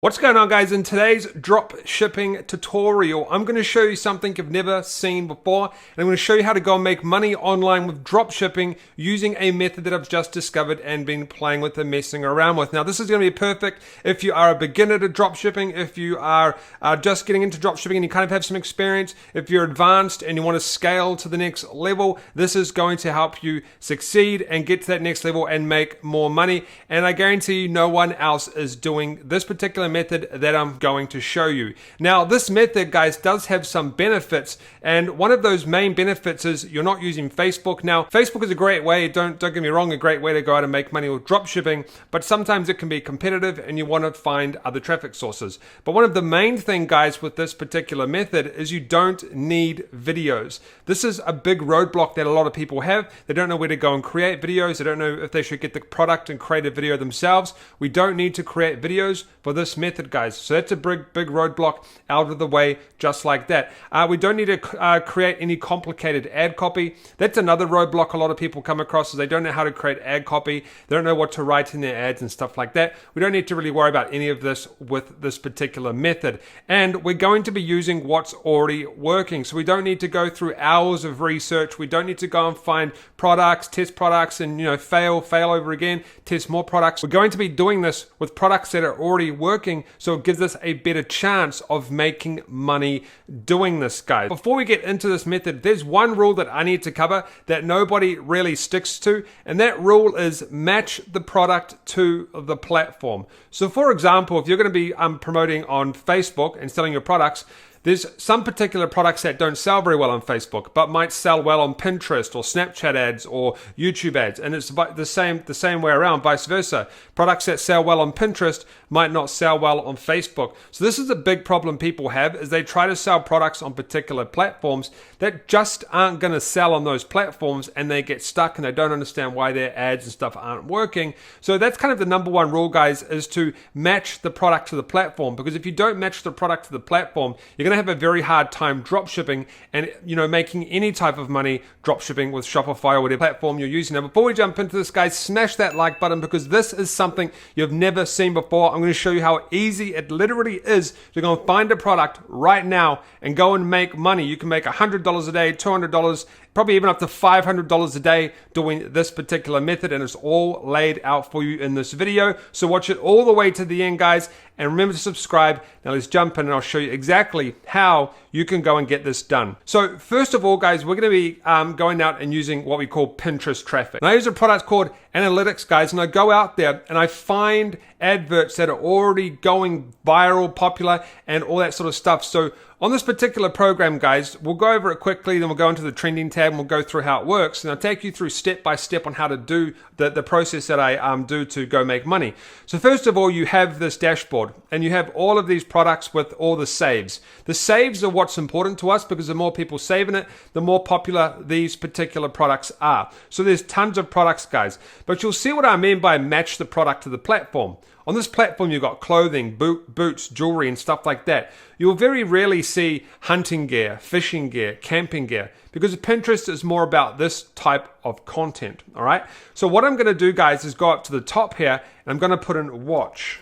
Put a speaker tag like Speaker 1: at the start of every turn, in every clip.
Speaker 1: What's going on, guys? In today's drop shipping tutorial, I'm going to show you something you've never seen before, and I'm going to show you how to go and make money online with drop shipping using a method that I've just discovered and been playing with and messing around with. Now, this is going to be perfect if you are a beginner to drop shipping, if you are just getting into drop shipping and you kind of have some experience, if you're advanced and you want to scale to the next level. This is going to help you succeed and get to that next level and make more money. And I guarantee you no one else is doing this particular method that I'm going to show you. Now, this method, guys, does have some benefits, and one of those main benefits is you're not using Facebook. Now, Facebook is a great way, don't get me wrong, a great way to go out and make money with drop shipping, but sometimes it can be competitive and you want to find other traffic sources. But one of the main thing, guys, with this particular method is you don't need videos. This is a big roadblock that a lot of people have. They don't know where to go and create videos. They don't know if they should get the product and create a video themselves. We don't need to create videos for this method, guys. So that's a big roadblock out of the way, just like that. We don't need to create any complicated ad copy. That's another roadblock a lot of people come across, is they don't know how to create ad copy. They don't know what to write in their ads and stuff like that. We don't need to really worry about any of this with this particular method. And we're going to be using what's already working. So we don't need to go through hours of research. We don't need to go and find products, test products, and fail over again, test more products. We're going to be doing this with products that are already working, so it gives us a better chance of making money doing this, guys. Before we get into this method, there's one rule that I need to cover that nobody really sticks to, and that rule is match the product to the platform. So for example, if you're going to be promoting on Facebook and selling your products, there's some particular products that don't sell very well on Facebook, but might sell well on Pinterest or Snapchat ads or YouTube ads. And it's the same way around, vice versa. Products that sell well on Pinterest might not sell well on Facebook. So this is a big problem people have, is they try to sell products on particular platforms that just aren't going to sell on those platforms, and they get stuck and they don't understand why their ads and stuff aren't working. So that's kind of the number one rule, guys, is to match the product to the platform. Because if you don't match the product to the platform, you're going to have a very hard time drop shipping and making any type of money drop shipping with Shopify or whatever platform you're using. Now, before we jump into this, guys, smash that like button, because this is something you've never seen before. I'm going to show you how easy it literally is to go and find a product right now and go and make money. You can make $100 a day, $200, probably even up to $500 a day doing this particular method, and it's all laid out for you in this video. So watch it all the way to the end, guys, and remember to subscribe. Now let's jump in and I'll show you exactly how you can go and get this done. So first of all, guys, we're going to be going out and using what we call Pinterest traffic. And I use a product called Analytics, guys, and I go out there and I find adverts that are already going viral, popular, and all that sort of stuff. So on this particular program, guys, we'll go over it quickly, then we'll go into the trending tab and we'll go through how it works. And I'll take you through step by step on how to do the process that I do to go make money. So first of all, you have this dashboard and you have all of these products with all the saves. The saves are what's important to us, because the more people saving it, the more popular these particular products are. So there's tons of products, guys, but you'll see what I mean by match the product to the platform. On this platform, you've got clothing, boots, jewelry, and stuff like that. You'll very rarely see hunting gear, fishing gear, camping gear, because Pinterest is more about this type of content, all right? So what I'm going to do, guys, is go up to the top here, and I'm going to put in watch,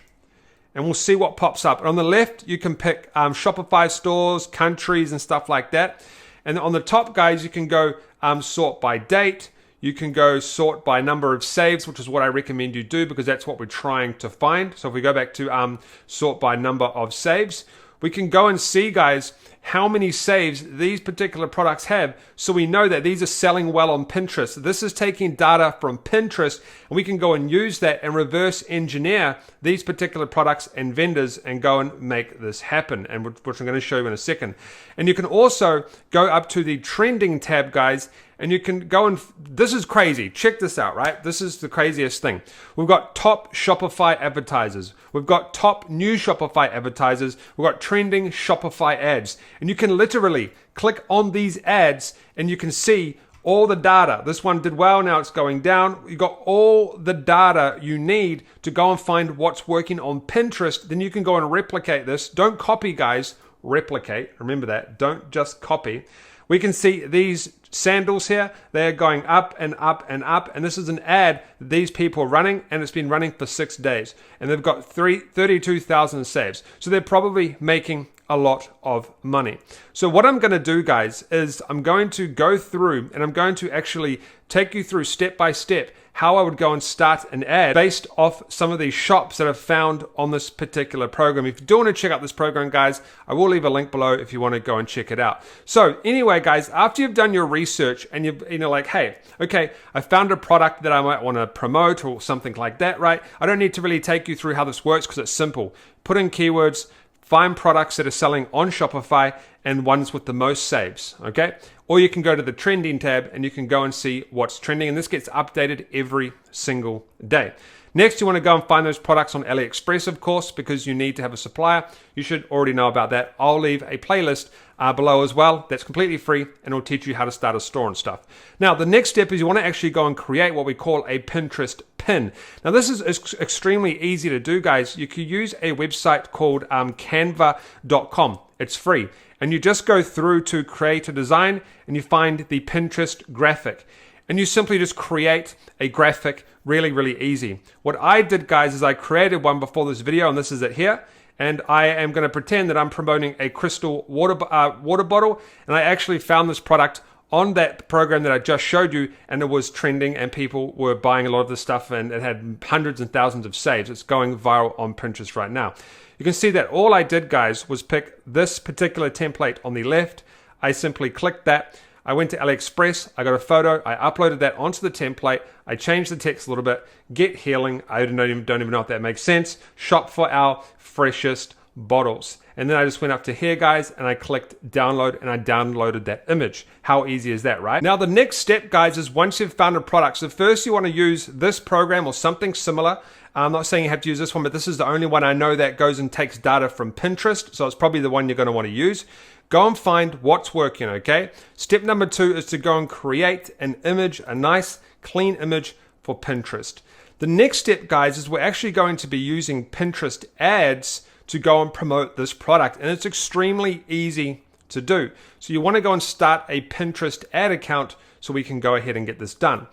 Speaker 1: and we'll see what pops up. And on the left, you can pick Shopify stores, countries, and stuff like that. And on the top, guys, you can go sort by date. You can go sort by number of saves, which is what I recommend you do, because that's what we're trying to find. So if we go back to sort by number of saves, we can go and see, guys, how many saves these particular products have, so we know that these are selling well on Pinterest. This is taking data from Pinterest, and we can go and use that and reverse engineer these particular products and vendors and go and make this happen, and which I'm going to show you in a second. And you can also go up to the trending tab, guys, and you can go and, this is crazy. Check this out, right? This is the craziest thing. We've got top Shopify advertisers. We've got top new Shopify advertisers. We've got trending Shopify ads. And you can literally click on these ads and you can see all the data. This one did well, now it's going down. You got all the data you need to go and find what's working on Pinterest. Then you can go and replicate this. Don't copy, guys. Replicate. Remember that. Don't just copy. We can see these sandals here, they're going up and up and up, and this is an ad that these people are running, and it's been running for 6 days, and they've got 32,000 saves, so they're probably making a lot of money. So what I'm going to do, guys, is I'm going to go through and I'm going to actually take you through step by step how I would go and start an ad based off some of these shops that I've found on this particular program. If you do want to check out this program, guys, I will leave a link below if you want to go and check it out. So anyway, guys, after you've done your research and you're like, hey, okay, I found a product that I might want to promote or something like that, right? I don't need to really take you through how this works because it's simple. Put in keywords, find products that are selling on Shopify and ones with the most saves, okay? Or you can go to the trending tab and you can go and see what's trending, and this gets updated every single day. Next, you want to go and find those products on AliExpress, of course, because you need to have a supplier. You should already know about that. I'll leave a playlist below as well. That's completely free and it'll teach you how to start a store and stuff. Now, the next step is you want to actually go and create what we call a Pinterest pin. Now, this is extremely easy to do, guys. You can use a website called canva.com. It's free. And you just go through to create a design and you find the Pinterest graphic. And you simply just create a graphic really, really easy. What I did, guys, is I created one before this video, and this is it here. And I am going to pretend that I'm promoting a crystal water bottle. And I actually found this product on that program that I just showed you, and it was trending and people were buying a lot of this stuff, and it had hundreds and thousands of saves. It's going viral on Pinterest right now. You can see that all I did, guys, was pick this particular template on the left. I simply clicked that. I went to AliExpress, I got a photo, I uploaded that onto the template, I changed the text a little bit, get healing, I don't even know if that makes sense, shop for our freshest bottles. And then I just went up to here, guys, and I clicked download, and I downloaded that image. How easy is that, right? Now, the next step, guys, is once you've found a product, so first you want to use this program or something similar. I'm not saying you have to use this one, but this is the only one I know that goes and takes data from Pinterest, so it's probably the one you're going to want to use. Go and find what's working, okay? Step number 2 is to go and create an image, a nice, clean image for Pinterest. The next step, guys, is we're actually going to be using Pinterest ads to go and promote this product, and it's extremely easy to do. So you want to go and start a Pinterest ad account so we can go ahead and get this done.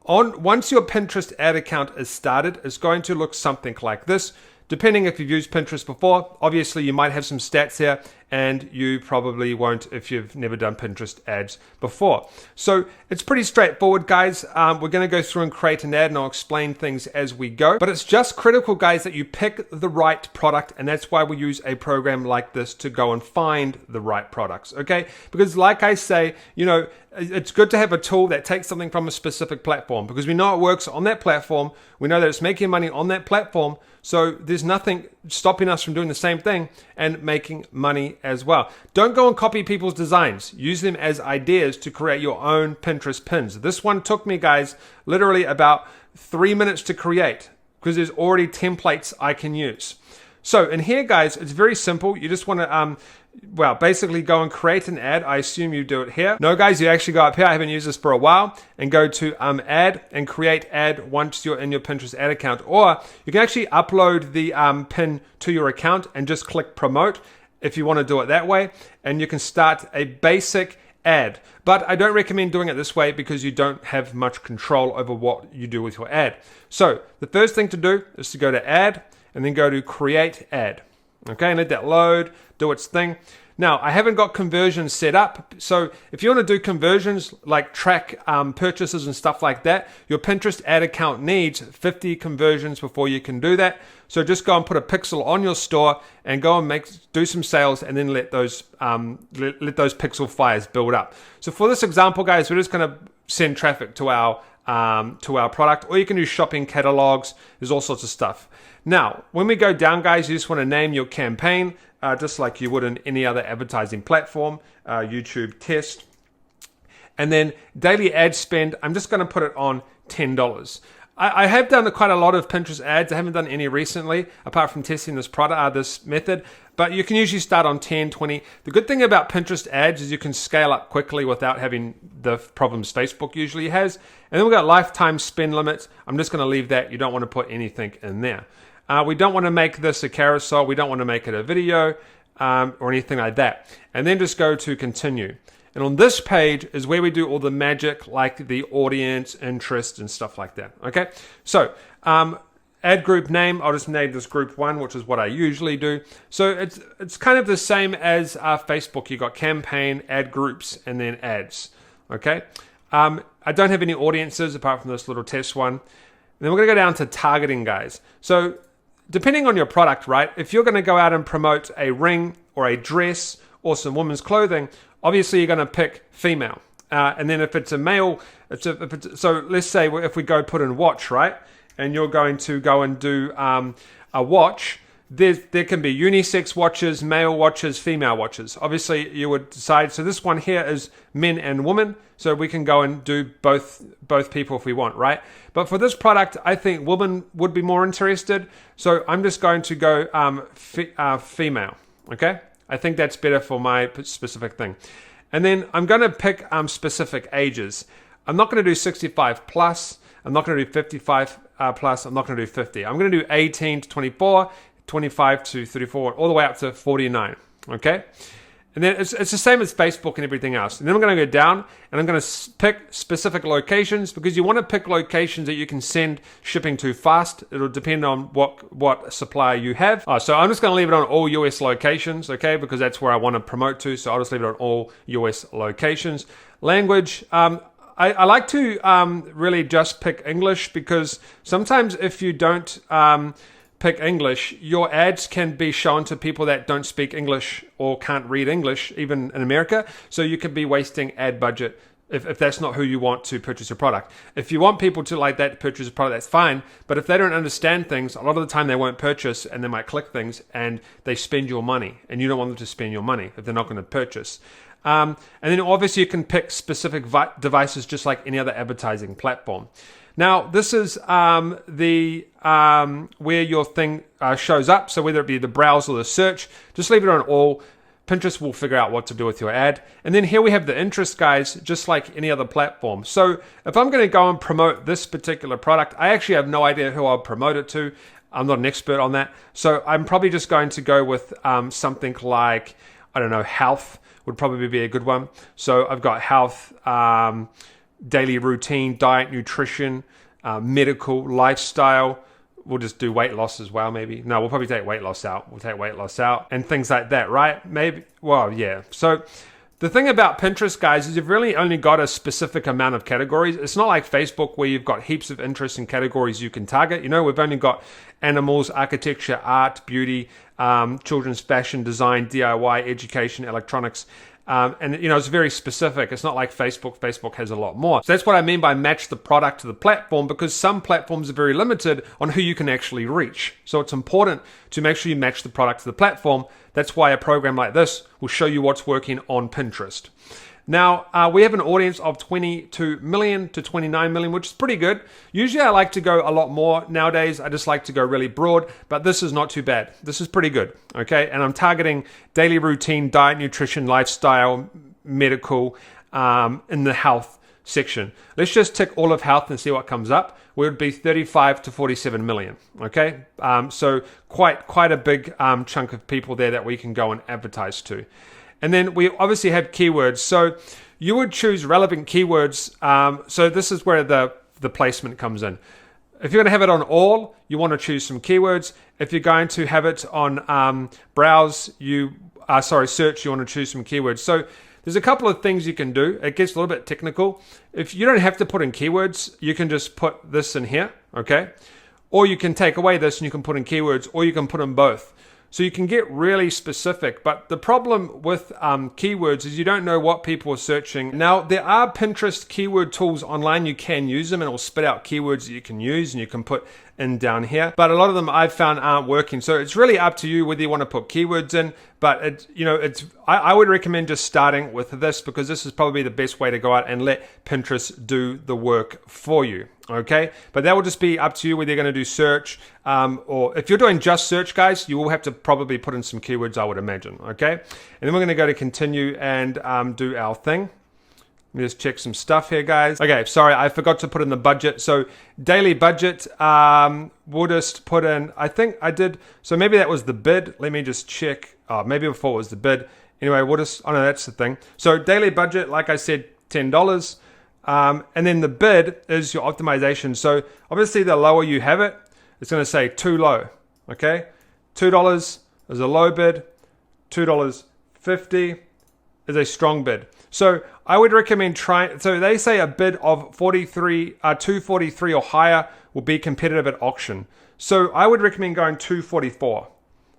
Speaker 1: Once your Pinterest ad account is started, it's going to look something like this. Depending if you've used Pinterest before, obviously you might have some stats here, and you probably won't if you've never done Pinterest ads before. So it's pretty straightforward, guys. We're going to go through and create an ad, and I'll explain things as we go. But it's just critical, guys, that you pick the right product, and that's why we use a program like this to go and find the right products, okay? Because like I say, you know, it's good to have a tool that takes something from a specific platform, because we know it works on that platform. We know that it's making money on that platform. So there's nothing stopping us from doing the same thing and making money as well. Don't go and copy people's designs. Use them as ideas to create your own Pinterest pins. This one took me, guys, literally about 3 minutes to create because there's already templates I can use. So in here, guys, it's very simple. You just want to, basically go and create an ad. I assume you do it here. No, guys, you actually go up here. I haven't used this for a while, and go to add and create ad once you're in your Pinterest ad account. Or you can actually upload the pin to your account and just click promote if you want to do it that way. And you can start a basic ad. But I don't recommend doing it this way because you don't have much control over what you do with your ad. So the first thing to do is to go to add and then go to create ad. Okay, and let that load, do its thing. Now, I haven't got conversions set up, so if you want to do conversions, like track purchases and stuff like that, your Pinterest ad account needs 50 conversions before you can do that. So just go and put a pixel on your store and go and do some sales, and then let those pixel fires build up. So for this example, guys, we're just going to send traffic to our product, or you can do shopping catalogs. There's all sorts of stuff. Now, when we go down, guys, you just want to name your campaign, just like you would in any other advertising platform, YouTube test. And then daily ad spend, I'm just going to put it on $10. I have done quite a lot of Pinterest ads. I haven't done any recently, apart from testing this product, this method. But you can usually start on 10, 20. The good thing about Pinterest ads is you can scale up quickly without having the problems Facebook usually has. And then we've got lifetime spend limits. I'm just going to leave that. You don't want to put anything in there. We don't want to make this a carousel. We don't want to make it a video or anything like that. And then just go to continue. And on this page is where we do all the magic, like the audience, interest, and stuff like that. Okay, so add group name. I'll just name this group 1, which is what I usually do. So it's kind of the same as Facebook. You got campaign, add groups, and then ads. Okay, I don't have any audiences apart from this little test one. And then we're going to go down to targeting, guys. So depending on your product, right? If you're going to go out and promote a ring or a dress or some women's clothing, obviously you're going to pick female. And then if it's a male, so let's say if we go put in watch, right? And you're going to go and do a watch, there can be unisex watches, male watches, female watches. Obviously, you would decide. So this one here is men and women. So we can go and do both people if we want, right? But for this product, I think women would be more interested. So I'm just going to go female, okay? I think that's better for my specific thing. And then I'm going to pick specific ages. I'm not going to do 65 plus. I'm not going to do 55 plus. I'm not going to do 50. I'm going to do 18 to 24, 25 to 34, all the way up to 49, okay? And then it's the same as Facebook and everything else. And then I'm going to go down and I'm going to pick specific locations, because you want to pick locations that you can send shipping to fast. It'll depend on what supplier you have. So I'm just going to leave it on all US locations, okay? Because that's where I want to promote to. So I'll just leave it on all US locations. Language, I like to really just pick English, because sometimes if you don't pick English, your ads can be shown to people that don't speak English or can't read English, even in America. So you could be wasting ad budget if that's not who you want to purchase your product. If you want people to like that to purchase a product, that's fine. But if they don't understand things, a lot of the time they won't purchase, and they might click things and they spend your money, and you don't want them to spend your money if they're not going to purchase. And then obviously you can pick specific devices, just like any other advertising platform. Now, this is where your thing shows up. So whether it be the browse or the search, just leave it on all. Pinterest will figure out what to do with your ad. And then here we have the interest, guys, just like any other platform. So if I'm going to go and promote this particular product, I actually have no idea who I'll promote it to. I'm not an expert on that. So I'm probably just going to go with something like, I don't know, health would probably be a good one. So I've got health, daily routine, diet, nutrition, medical, lifestyle. We'll just do weight loss as well, maybe. No, we'll probably take weight loss out. We'll take weight loss out and things like that, right? Maybe, well, yeah. So the thing about Pinterest, guys, is you've really only got a specific amount of categories. It's not like Facebook where you've got heaps of interest in categories you can target. You know, we've only got animals, architecture, art, beauty, children's fashion, design, DIY, education, electronics. And you know, it's very specific. It's not like Facebook. Facebook has a lot more. So that's what I mean by match the product to the platform, because some platforms are very limited on who you can actually reach. So it's important to make sure you match the product to the platform. That's why a program like this will show you what's working on Pinterest. Now, we have an audience of 22 million to 29 million, which is pretty good. Usually I like to go a lot more. Nowadays, I just like to go really broad, but this is not too bad. This is pretty good, okay? And I'm targeting daily routine, diet, nutrition, lifestyle, medical, in the health section. Let's just tick all of health and see what comes up. We would be 35 to 47 million, okay? So quite a big chunk of people there that we can go and advertise to. And then we obviously have keywords. So you would choose relevant keywords. So this is where the placement comes in. If you're going to have it on all, you want to choose some keywords. If you're going to have it on search, you want to choose some keywords. So there's a couple of things you can do. It gets a little bit technical. If you don't have to put in keywords, you can just put this in here, okay? Or you can take away this and you can put in keywords, or you can put in both. So you can get really specific, but the problem with keywords is you don't know what people are searching. Now, there are Pinterest keyword tools online. You can use them and it will spit out keywords that you can use and you can put in down here. But a lot of them I've found aren't working. So it's really up to you whether you want to put keywords in. But I would recommend just starting with this, because this is probably the best way to go out and let Pinterest do the work for you. Okay, but that will just be up to you whether you're going to do search, or if you're doing just search, guys, you will have to probably put in some keywords, I would imagine. Okay, and then we're going to go to continue and do our thing. Let me just check some stuff here, guys. Okay, sorry, I forgot to put in the budget. So daily budget, we'll just put in, I think I did, so maybe that was the bid. Let me just check. Maybe before it was the bid. Anyway, we'll just, oh no, that's the thing. So daily budget, like I said, $10. And then the bid is your optimization. So obviously the lower you have it, it's going to say too low. Okay, $2 is a low bid, $2.50 is a strong bid. So I would recommend trying, so they say a bid of $243 or higher will be competitive at auction. So I would recommend going $244.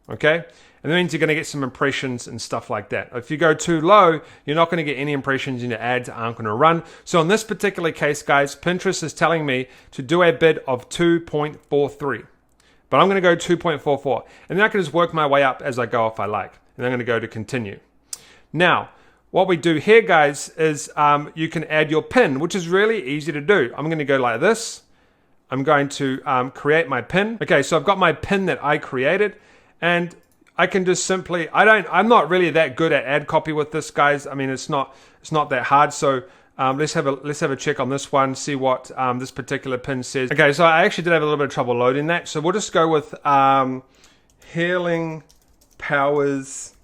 Speaker 1: Okay, and that means you're going to get some impressions and stuff like that. If you go too low, you're not going to get any impressions and your ads aren't going to run. So in this particular case, guys, Pinterest is telling me to do a bid of 2.43. But I'm going to go 2.44. And then I can just work my way up as I go if I like. And I'm going to go to continue. Now, what we do here, guys, is you can add your pin, which is really easy to do. I'm going to go like this. I'm going to create my pin. Okay, so I've got my pin that I created. And I can just simply, I'm not really that good at ad copy with this, guys. I mean, it's not that hard. So let's have a check on this one, see what this particular pin says. Okay, so I actually did have a little bit of trouble loading that. So we'll just go with healing powers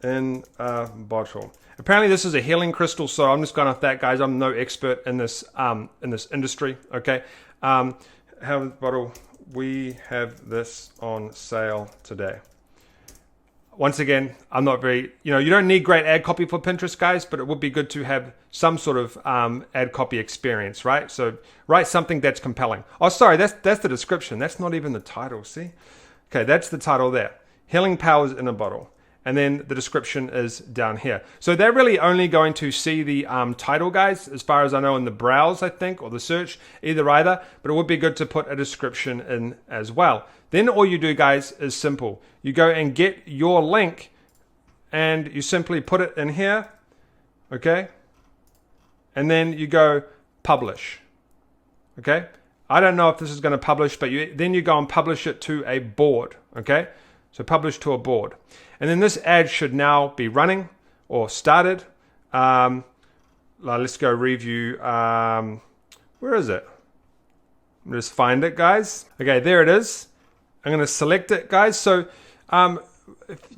Speaker 1: in a bottle. Apparently this is a healing crystal, so I'm just going off that, guys. I'm no expert in this industry. Okay, have bottle. We have this on sale today. Once again, I'm not very, you don't need great ad copy for Pinterest, guys, but it would be good to have some sort of ad copy experience, right? So write something that's compelling. Oh, sorry, that's the description. That's not even the title, see? Okay, that's the title there. Healing powers in a bottle. And then the description is down here. So they're really only going to see the title, guys, as far as I know, in the browse, I think, or the search, either. But it would be good to put a description in as well. Then all you do, guys, is simple. You go and get your link and you simply put it in here, okay? And then you go publish, okay? I don't know if this is going to publish, but then you go and publish it to a board, okay? So publish to a board. And then this ad should now be running or started. Let's go review. Where is it? Just find it, guys. Okay, there it is. I'm going to select it, guys. So, so I'm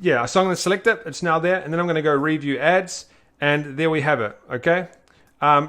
Speaker 1: going to select it. It's now there. And then I'm going to go review ads. And there we have it, okay?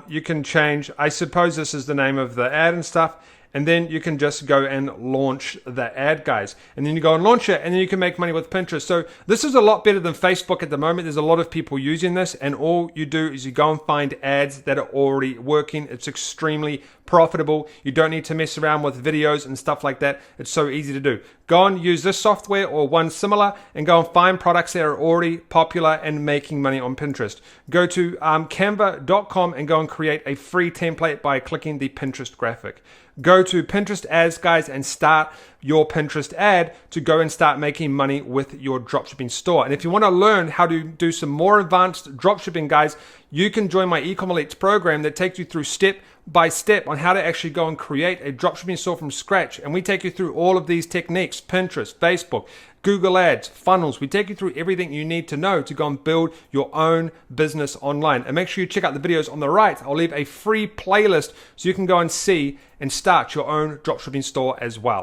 Speaker 1: You can change, I suppose this is the name of the ad and stuff. And then you can just go and launch the ad, guys. And then you go and launch it, and then you can make money with Pinterest. So this is a lot better than Facebook at the moment. There's a lot of people using this, and all you do is you go and find ads that are already working. It's extremely profitable. You don't need to mess around with videos and stuff like that. It's so easy to do. Go and use this software or one similar, and go and find products that are already popular and making money on Pinterest. Go to canva.com and go and create a free template by clicking the Pinterest graphic. Go to Pinterest ads, guys, and start your Pinterest ad to go and start making money with your dropshipping store. And if you want to learn how to do some more advanced dropshipping, guys, you can join my Ecom Elites program that takes you through step by step on how to actually go and create a dropshipping store from scratch. And we take you through all of these techniques: Pinterest, Facebook, Google Ads, funnels. We take you through everything you need to know to go and build your own business online. And make sure you check out the videos on the right. I'll leave a free playlist so you can go and see and start your own dropshipping store as well.